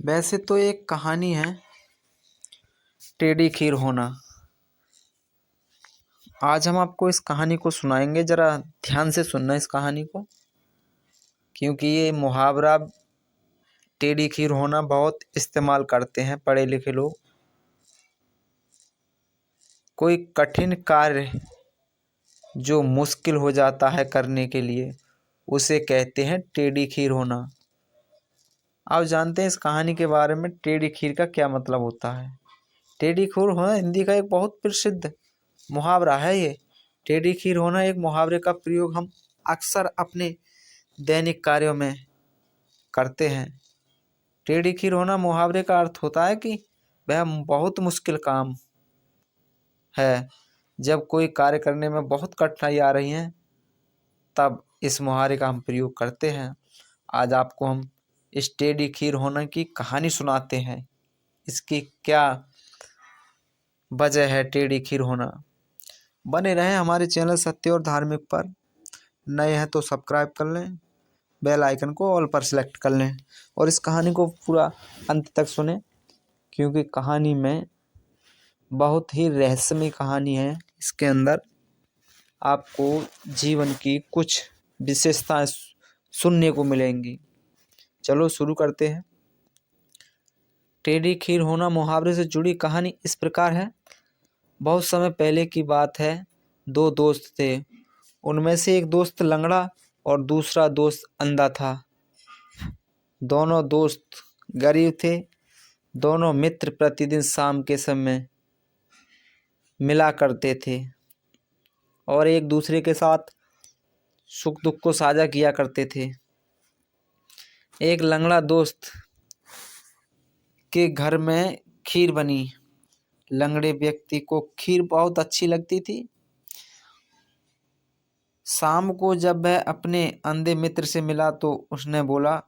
वैसे तो एक कहानी है, टेढ़ी खीर होना। आज हम आपको इस कहानी को सुनाएंगे, जरा ध्यान से सुनना इस कहानी को, क्योंकि ये मुहावरा टेढ़ी खीर होना बहुत इस्तेमाल करते हैं पढ़े लिखे लोग। कोई कठिन कार्य जो मुश्किल हो जाता है करने के लिए, उसे कहते हैं टेढ़ी खीर होना। आप जानते हैं इस कहानी के बारे में टेढ़ी खीर का क्या मतलब होता है? टेढ़ी खीर होना हिंदी का एक बहुत प्रसिद्ध मुहावरा है। ये टेढ़ी खीर होना एक मुहावरे का प्रयोग हम अक्सर अपने दैनिक कार्यों में करते हैं। टेढ़ी खीर होना मुहावरे का अर्थ होता है कि वह बहुत मुश्किल काम है। जब कोई कार्य करने में बहुत कठिनाई आ रही है, तब इस मुहावरे का हम प्रयोग करते हैं। आज आपको हम इस टेढ़ी खीर होने की कहानी सुनाते हैं। इसकी क्या वजह है टेढ़ी खीर होना। बने रहें हमारे चैनल सत्य और धार्मिक पर। नए हैं तो सब्सक्राइब कर लें, बेल आइकन को ऑल पर सेलेक्ट कर लें और इस कहानी को पूरा अंत तक सुनें, क्योंकि कहानी में बहुत ही रहस्यमय कहानी है। इसके अंदर आपको जीवन की कुछ विशेषताएं सुनने को मिलेंगी। चलो शुरू करते हैं। टेढ़ी खीर होना मुहावरे से जुड़ी कहानी इस प्रकार है। बहुत समय पहले की बात है। दो दोस्त थे। उनमें से एक दोस्त लंगड़ा और दूसरा दोस्त अंधा था। दोनों दोस्त गरीब थे। दोनों मित्र प्रतिदिन शाम के समय मिला करते थे और एक दूसरे के साथ सुख दुख को साझा किया करते थे। एक लंगड़ा दोस्त के घर में खीर बनी। लंगड़े व्यक्ति को खीर बहुत अच्छी लगती थी। शाम को जब वह अपने अंधे मित्र से मिला तो उसने बोला,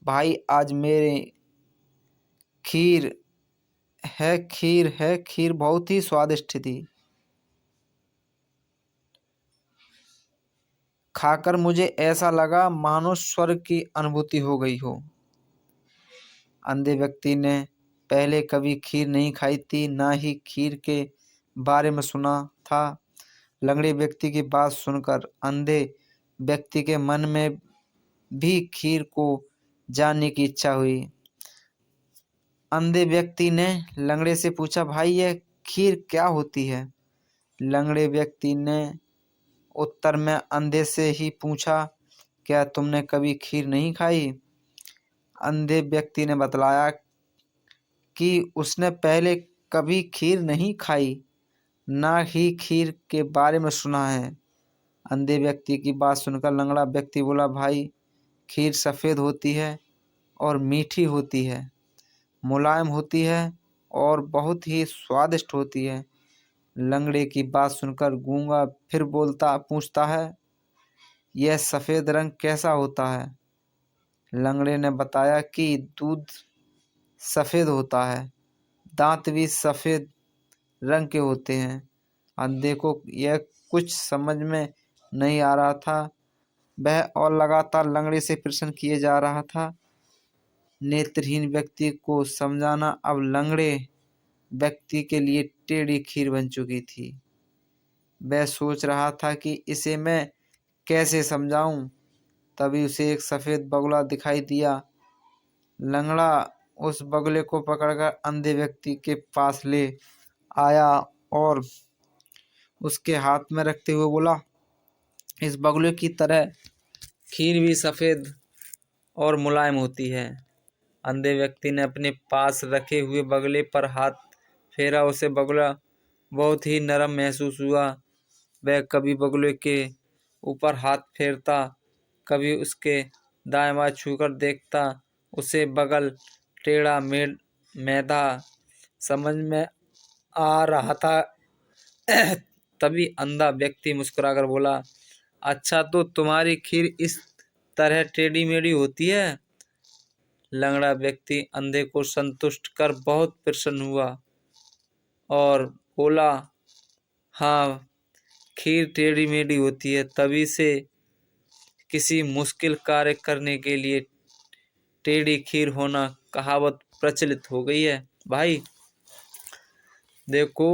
भाई आज मेरे खीर है, खीर बहुत ही स्वादिष्ट थी। खाकर मुझे ऐसा लगा मानो स्वर्ग की अनुभूति हो गई हो। अंधे व्यक्ति ने पहले कभी खीर नहीं खाई थी, ना ही खीर के बारे में सुना था। लंगड़े व्यक्ति की बात सुनकर अंधे व्यक्ति के मन में भी खीर को जानने की इच्छा हुई। अंधे व्यक्ति ने लंगड़े से पूछा, भाई यह खीर क्या होती है? लंगड़े व्यक्ति ने उत्तर में अंधे से ही पूछा, क्या तुमने कभी खीर नहीं खाई? अंधे व्यक्ति ने बतलाया कि उसने पहले कभी खीर नहीं खाई, ना ही खीर के बारे में सुना है। अंधे व्यक्ति की बात सुनकर लंगड़ा व्यक्ति बोला, भाई खीर सफ़ेद होती है और मीठी होती है, मुलायम होती है और बहुत ही स्वादिष्ट होती है। लंगड़े की बात सुनकर गूंगा फिर पूछता है, यह सफ़ेद रंग कैसा होता है? लंगड़े ने बताया कि दूध सफ़ेद होता है, दांत भी सफ़ेद रंग के होते हैं। अंधे को यह कुछ समझ में नहीं आ रहा था। वह और लगातार लंगड़े से प्रश्न किए जा रहा था। नेत्रहीन व्यक्ति को समझाना अब लंगड़े व्यक्ति के लिए टेढ़ी खीर बन चुकी थी। वह सोच रहा था कि इसे मैं कैसे समझाऊं। तभी उसे एक सफ़ेद बगुला दिखाई दिया। लंगड़ा उस बगुले को पकड़कर अंधे व्यक्ति के पास ले आया और उसके हाथ में रखते हुए बोला, इस बगुले की तरह खीर भी सफ़ेद और मुलायम होती है। अंधे व्यक्ति ने अपने पास रखे हुए बगुले पर हाथ फेरा। उसे बगुला बहुत ही नरम महसूस हुआ। वह कभी बगुले के ऊपर हाथ फेरता, कभी उसके दाएं बाएं छूकर देखता। उसे बगल टेढ़ा मैदा समझ में आ रहा था। तभी अंधा व्यक्ति मुस्कुराकर बोला, अच्छा तो तुम्हारी खीर इस तरह टेढ़ी मेढ़ी होती है? लंगड़ा व्यक्ति अंधे को संतुष्ट कर बहुत प्रसन्न हुआ और बोला, हाँ खीर टेढ़ी मेढ़ी होती है, तभी से किसी मुश्किल कार्य करने के लिए टेढ़ी खीर होना कहावत प्रचलित हो गई है। भाई देखो,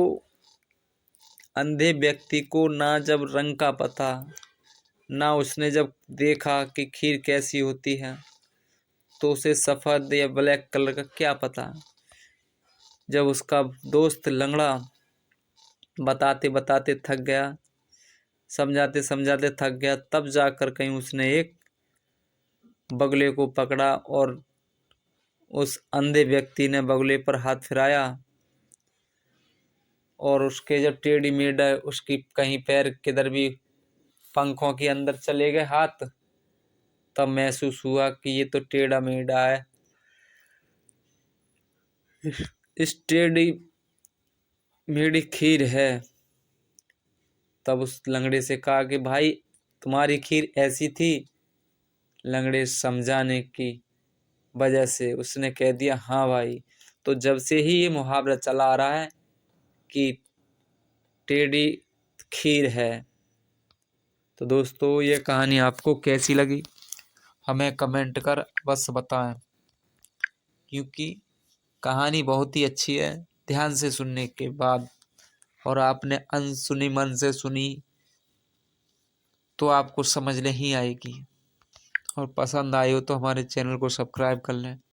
अंधे व्यक्ति को ना जब रंग का पता, ना उसने जब देखा कि खीर कैसी होती है, तो उसे सफ़ेद या ब्लैक कलर का क्या पता। जब उसका दोस्त लंगड़ा बताते बताते थक गया, समझाते समझाते थक गया, तब जाकर कहीं उसने एक बगुले को पकड़ा और उस अंधे व्यक्ति ने बगुले पर हाथ फिराया और उसके जब टेढ़ी मेढ़ उसकी कहीं पैर किधर भी पंखों के अंदर चले गए हाथ, तब महसूस हुआ कि ये तो टेढ़ा मेढ़ा है। इस टेढ़ी मेढ़ी खीर है। तब उस लंगड़े से कहा कि भाई तुम्हारी खीर ऐसी थी। लंगड़े समझाने की वजह से उसने कह दिया हाँ भाई। तो जब से ही ये मुहावरा चला आ रहा है कि टेढ़ी खीर है। तो दोस्तों, ये कहानी आपको कैसी लगी हमें कमेंट कर बस बताएं, क्योंकि कहानी बहुत ही अच्छी है। ध्यान से सुनने के बाद और आपने अनसुनी मन से सुनी तो आपको समझ नहीं आएगी। और पसंद आई हो तो हमारे चैनल को सब्सक्राइब कर लें।